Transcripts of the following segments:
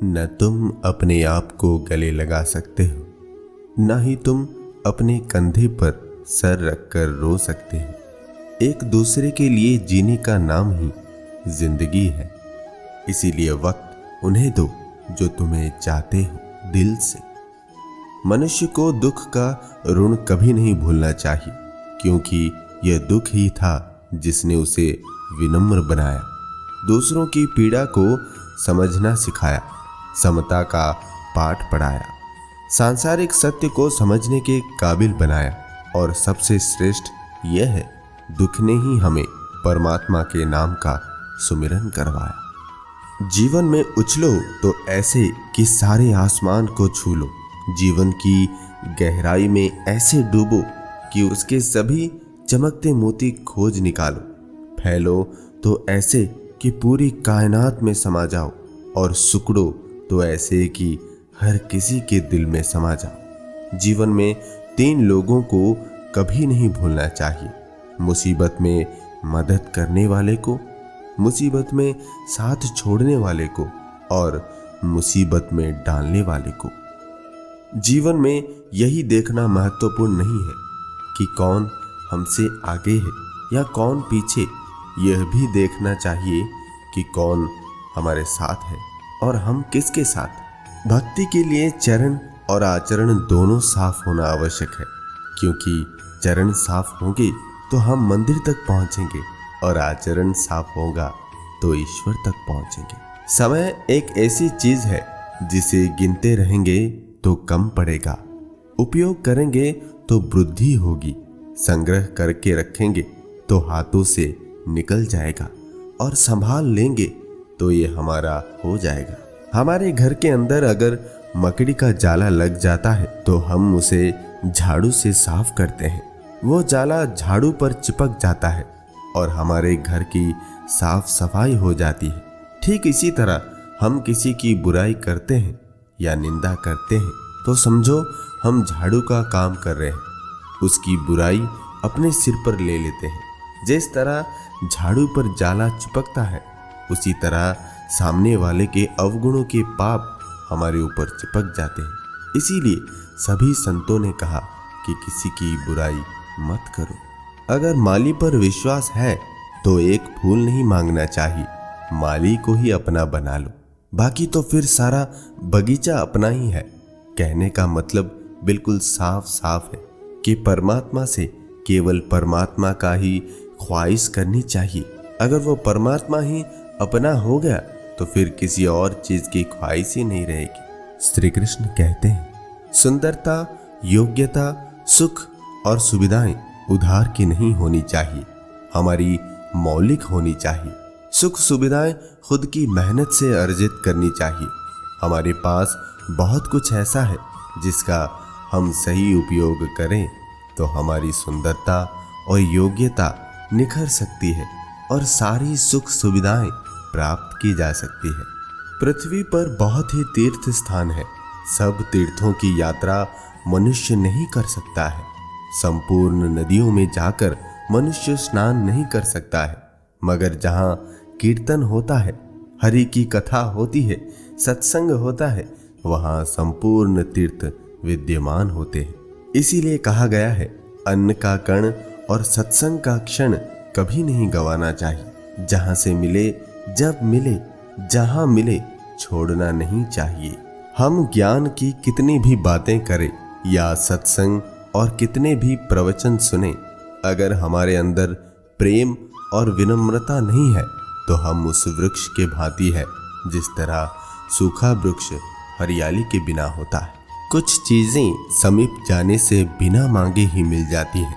न तुम अपने आप को गले लगा सकते हो, न ही तुम अपने कंधे पर सर रखकर रो सकते हो। एक दूसरे के लिए जीने का नाम ही जिंदगी है। इसीलिए वक्त उन्हें दो जो तुम्हें चाहते हो दिल से। मनुष्य को दुख का ऋण कभी नहीं भूलना चाहिए, क्योंकि यह दुख ही था जिसने उसे विनम्र बनाया, दूसरों की पीड़ा को समझना सिखाया, समता का पाठ पढ़ाया, सांसारिक सत्य को समझने के काबिल बनाया, और सबसे श्रेष्ठ यह है, दुख ने ही हमें परमात्मा के नाम का सुमिरन करवाया। जीवन में उछलो तो ऐसे कि सारे आसमान को छू लो, जीवन की गहराई में ऐसे डूबो कि उसके सभी चमकते मोती खोज निकालो, फैलो तो ऐसे कि पूरी कायनात में समा जाओ, और सुकड़ो तो ऐसे कि हर किसी के दिल में समा जाओ। जीवन में 3 लोगों को कभी नहीं भूलना चाहिए, मुसीबत में मदद करने वाले को, मुसीबत में साथ छोड़ने वाले को, और मुसीबत में डालने वाले को। जीवन में यही देखना महत्वपूर्ण नहीं है कि कौन हमसे आगे है या कौन पीछे, यह भी देखना चाहिए कि कौन हमारे साथ है और हम किसके साथ। भक्ति के लिए चरण और आचरण दोनों साफ होना आवश्यक है, क्योंकि चरण साफ होंगे तो हम मंदिर तक पहुंचेंगे, और आचरण साफ होगा तो ईश्वर तक पहुंचेंगे। समय एक ऐसी चीज है जिसे गिनते रहेंगे तो कम पड़ेगा, उपयोग करेंगे तो वृद्धि होगी, संग्रह करके रखेंगे तो हाथों से निकल जाएगा, और संभाल लेंगे तो ये हमारा हो जाएगा। हमारे घर के अंदर अगर मकड़ी का जाला लग जाता है तो हम उसे झाड़ू से साफ करते हैं, वो जाला झाड़ू पर चिपक जाता है और हमारे घर की साफ सफाई हो जाती है। ठीक इसी तरह हम किसी की बुराई करते हैं या निंदा करते हैं तो समझो हम झाड़ू का काम कर रहे हैं, उसकी बुराई अपने सिर पर ले लेते हैं। जिस तरह झाड़ू पर जाला चिपकता है, उसी तरह सामने वाले के अवगुणों के पाप हमारे ऊपर चिपक जाते हैं। इसीलिए सभी संतों ने कहा कि किसी की बुराई मत करो। अगर माली पर विश्वास है तो एक फूल नहीं मांगना चाहिए, माली को ही अपना बना लो, बाकी तो फिर सारा बगीचा अपना ही है। कहने का मतलब बिल्कुल साफ साफ है कि परमात्मा से केवल परमात्मा का ही ख्वाहिश करनी चाहिए। अगर वो परमात्मा ही अपना हो गया तो फिर किसी और चीज की ख्वाहिश ही नहीं रहेगी। श्री कृष्ण कहते हैं, सुंदरता, योग्यता, सुख और सुविधाएं उधार की नहीं होनी चाहिए, हमारी मौलिक होनी चाहिए। सुख सुविधाएं खुद की मेहनत से अर्जित करनी चाहिए। हमारे पास बहुत कुछ ऐसा है जिसका हम सही उपयोग करें तो हमारी सुंदरता और योग्यता निखर सकती है और सारी सुख सुविधाएं प्राप्त की जा सकती है। पृथ्वी पर बहुत ही तीर्थ स्थान है, सब तीर्थों की यात्रा मनुष्य नहीं कर सकता है। संपूर्ण नदियों में जाकर मनुष्य स्नान नहीं कर सकता है, मगर जहाँ कीर्तन होता है, हरि की कथा होती है, सत्संग होता है, वहाँ संपूर्ण तीर्थ विद्यमान होते हैं। इसीलिए कहा गया है, अन्न का कण और सत्संग का क्षण कभी नहीं गंवाना चाहिए। जहाँ से मिले, जब मिले, जहाँ मिले, छोड़ना नहीं चाहिए। हम ज्ञान की कितनी भी बातें करें या सत्संग और कितने भी प्रवचन सुने, अगर हमारे अंदर प्रेम और विनम्रता नहीं है तो हम उस वृक्ष के भांति है जिस तरह सूखा वृक्ष हरियाली के बिना होता है। कुछ चीजें समीप जाने से बिना मांगे ही मिल जाती हैं।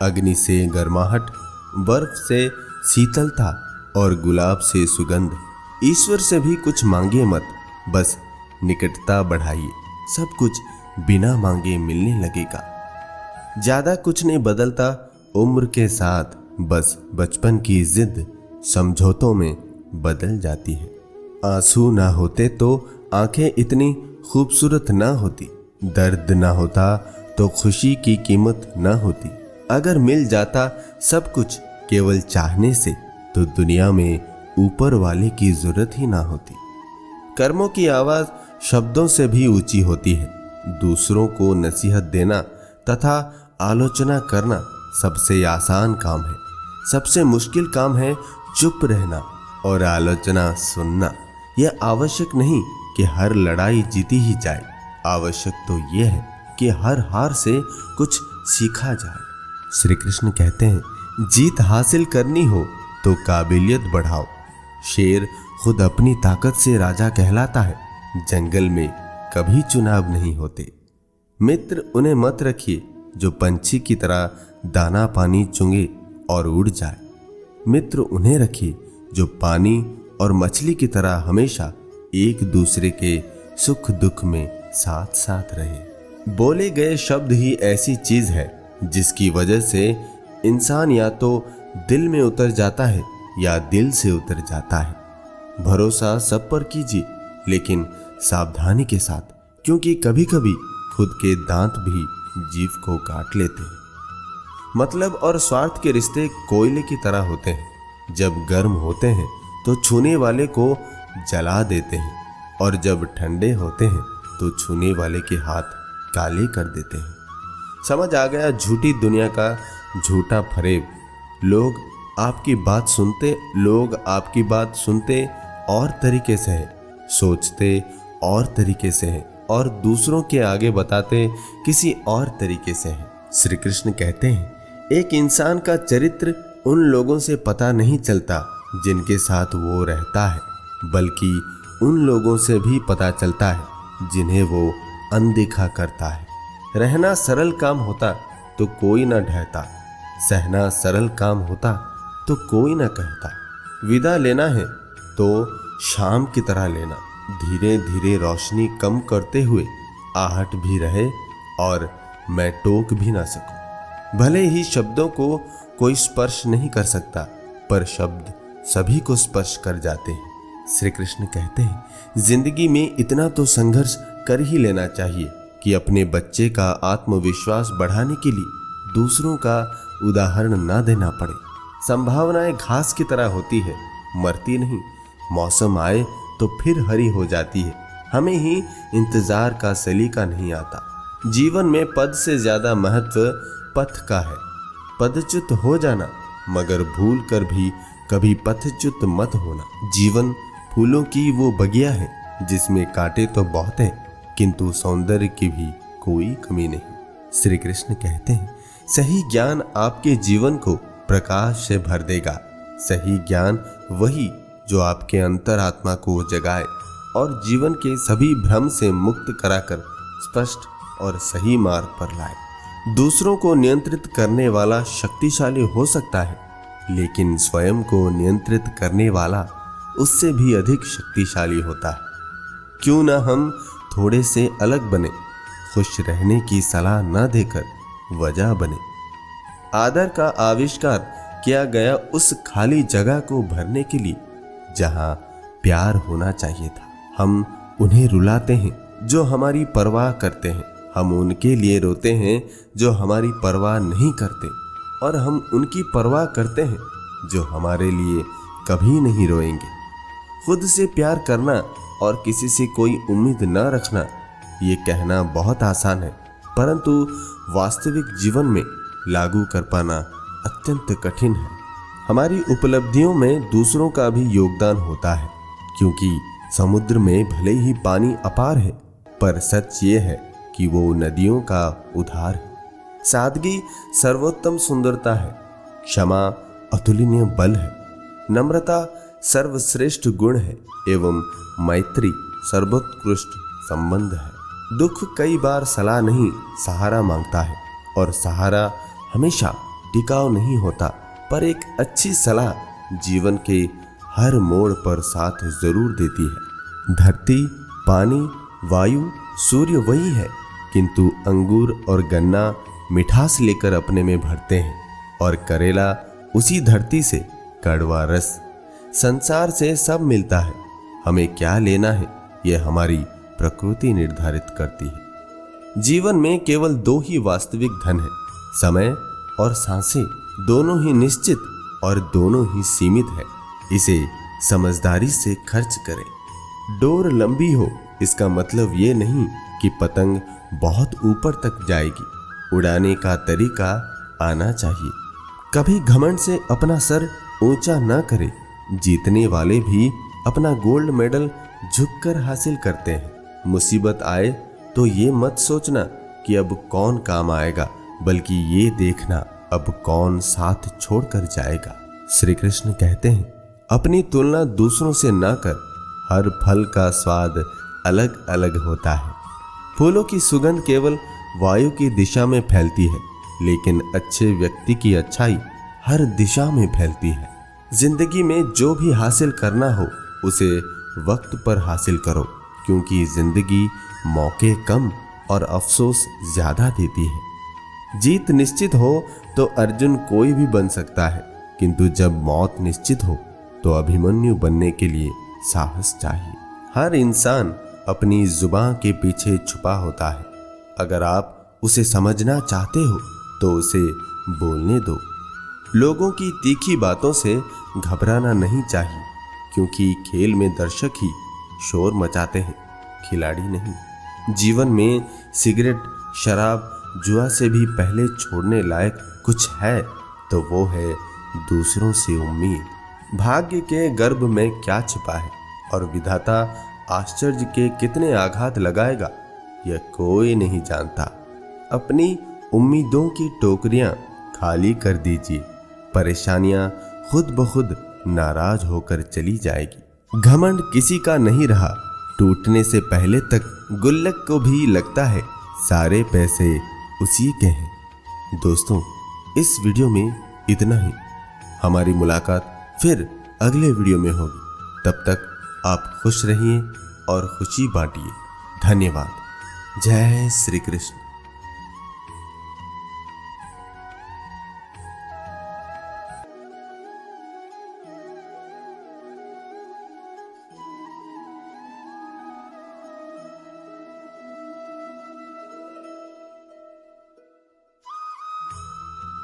अग्नि से गर्माहट, बर्फ से शीतलता और गुलाब से सुगंध। ईश्वर से भी कुछ मांगे मत, बस निकटता बढ़ाइए, सब कुछ बिना मांगे मिलने लगेगा। ज्यादा कुछ नहीं बदलता उम्र के साथ, बस बचपन की जिद समझौतों में बदल जाती है। आंसू ना होते तो आंखें इतनी खूबसूरत ना होती, दर्द ना होता तो खुशी की कीमत ना होती। अगर मिल जाता सब कुछ केवल चाहने से तो दुनिया में ऊपर वाले की जरूरत ही ना होती। कर्मों की आवाज शब्दों से भी ऊंची होती है। दूसरों को नसीहत देना तथा आलोचना करना सबसे आसान काम है। सबसे मुश्किल काम है चुप रहना और आलोचना सुनना। यह आवश्यक नहीं कि हर लड़ाई जीती ही जाए, आवश्यक तो यह है कि हर हार से कुछ सीखा जाए। श्री कृष्ण कहते हैं, जीत हासिल करनी हो तो काबिलियत बढ़ाओ। शेर खुद अपनी ताकत से राजा कहलाता है। जंगल में कभी चुनाव नहीं होते। मित्र उन्हें मत रखिए जो पंछी की तरह दाना पानी चुंगे और उड़ जाए। मित्र उन्हें रखिए जो पानी और मछली की तरह हमेशा एक दूसरे के सुख दुख में साथ साथ रहे। बोले गए शब्द ही ऐसी चीज है जिसकी वजह से इंसान या तो दिल में उतर जाता है या दिल से उतर जाता है। भरोसा सब पर कीजिए, लेकिन सावधानी के साथ, क्योंकि कभी कभी खुद के दांत भी जीभ को काट लेते हैं। मतलब और स्वार्थ के रिश्ते कोयले की तरह होते हैं। जब गर्म होते हैं तो छूने वाले को जला देते हैं, और जब ठंडे होते हैं तो छूने वाले के हाथ काले कर देते हैं। समझ आ गया झूठी दुनिया का झूठा फरेब। लोग आपकी बात सुनते और तरीके से हैं, सोचते और तरीके से हैं, और दूसरों के आगे बताते किसी और तरीके से हैं। श्री कृष्ण कहते हैं, एक इंसान का चरित्र उन लोगों से पता नहीं चलता जिनके साथ वो रहता है, बल्कि उन लोगों से भी पता चलता है जिन्हें वो अनदेखा करता है। रहना सरल काम होता तो कोई न ढहता, सहना सरल काम होता तो कोई न कहता। विदा लेना है तो शाम की तरह लेना, धीरे धीरे रोशनी कम करते हुए आहट भी रहे और मैं टोक भी ना सकूं। भले ही शब्दों को कोई स्पर्श नहीं कर सकता, पर शब्द सभी को स्पर्श कर जाते हैं। श्री कृष्ण कहते हैं, जिंदगी में इतना तो संघर्ष कर ही लेना चाहिए कि अपने बच्चे का आत्मविश्वास बढ़ाने के लिए दूसरों का उदाहरण ना देना पड़े। संभावनाएं घास की तरह होती है, मरती नहीं। मौसम आए तो फिर हरी हो जाती है। हमें ही इंतजार का सलीका नहीं आता। जीवन में पद से ज्यादा महत्व पथ का है। पदच्युत हो जाना, मगर भूल कर भी कभी पथच्युत मत होना। जीवन फूलों की वो बगिया है जिसमें कांटे तो बहुत है, किंतु सौंदर्य की भी कोई कमी नहीं। श्री कृष्ण कहते हैं, सही ज्ञान आपके जीवन को प्रकाश से भर देगा। सही ज्ञान वही जो आपके अंतरात्मा को जगाए और जीवन के सभी भ्रम से मुक्त कराकर स्पष्ट और सही मार्ग पर लाए। दूसरों को नियंत्रित करने वाला शक्तिशाली हो सकता है, लेकिन स्वयं को नियंत्रित करने वाला उससे भी अधिक शक्तिशाली होता है। क्यों ना हम थोड़े से अलग बने, खुश रहने की सलाह न देकर वजह बने। आदर का आविष्कार किया गया उस खाली जगह को भरने के लिए जहां प्यार होना चाहिए था। हम उन्हें रुलाते हैं जो हमारी परवाह करते हैं, हम उनके लिए रोते हैं जो हमारी परवाह नहीं करते, और हम उनकी परवाह करते हैं जो हमारे लिए कभी नहीं रोएंगे। खुद से प्यार करना और किसी से कोई उम्मीद न रखना, ये कहना बहुत आसान है, परंतु वास्तविक जीवन में लागू कर पाना अत्यंत कठिन है। हमारी उपलब्धियों में दूसरों का भी योगदान होता है, क्योंकि समुद्र में भले ही पानी अपार है, पर सच ये है कि वो नदियों का उद्धार है। सादगी सर्वोत्तम सुंदरता है, क्षमा अतुलनीय बल है, नम्रता सर्वश्रेष्ठ गुण है, एवं मैत्री सर्वोत्कृष्ट संबंध है। दुख कई बार सलाह नहीं सहारा मांगता है, और सहारा हमेशा टिकाऊ नहीं होता, पर एक अच्छी सलाह जीवन के हर मोड़ पर साथ जरूर देती है। धरती, पानी, वायु, सूर्य वही है, किंतु अंगूर और गन्ना मिठास लेकर अपने में भरते हैं, और करेला उसी धरती से कड़वा रस। संसार से सब मिलता है, हमें क्या लेना है यह हमारी प्रकृति निर्धारित करती है। जीवन में केवल दो ही वास्तविक धन है, समय और सांसें। दोनों ही निश्चित और दोनों ही सीमित है। इसे समझदारी से खर्च करें। डोर लंबी हो इसका मतलब ये नहीं कि पतंग बहुत ऊपर तक जाएगी। उड़ाने का तरीका आना चाहिए। कभी घमंड से अपना सर ऊंचा न करे। जीतने वाले भी अपना गोल्ड मेडल झुककर हासिल करते हैं। मुसीबत आए तो ये मत सोचना कि अब कौन काम आएगा, बल्कि ये देखना अब कौन साथ छोड़कर जाएगा। श्री कृष्ण कहते हैं, अपनी तुलना दूसरों से ना कर। हर फल का स्वाद अलग अलग होता है। फूलों की सुगंध केवल वायु की दिशा में फैलती है, लेकिन अच्छे व्यक्ति की अच्छाई हर दिशा में फैलती है। जिंदगी में जो भी हासिल करना हो उसे वक्त पर हासिल करो, क्योंकि जिंदगी मौके कम और अफसोस ज्यादा देती है। जीत निश्चित हो तो अर्जुन कोई भी बन सकता है, किंतु जब मौत निश्चित हो तो अभिमन्यु बनने के लिए साहस चाहिए। हर इंसान अपनी जुबान के पीछे छुपा होता है। अगर आप उसे समझना चाहते हो तो उसे बोलने दो। लोगों की तीखी बातों से घबराना नहीं चाहिए, क्योंकि खेल में दर्शक ही शोर मचाते हैं, खिलाड़ी नहीं। जीवन में सिगरेट, शराब, जुआ से भी पहले छोड़ने लायक कुछ है तो वो है दूसरों से उम्मीद। भाग्य के गर्भ में क्या छिपा है और विधाता आश्चर्य के कितने आघात लगाएगा, यह कोई नहीं जानता। अपनी उम्मीदों की टोकरियां खाली कर दीजिए। परेशानियां खुद ब खुद नाराज होकर चली जाएगी। घमंड किसी का नहीं रहा। टूटने से पहले तक गुल्लक को भी लगता है सारे पैसे उसी के हैं। दोस्तों, इस वीडियो में इतना ही। हमारी मुलाकात फिर अगले वीडियो में होगी। तब तक आप खुश रहिए और खुशी बांटिए। धन्यवाद। जय श्री कृष्ण।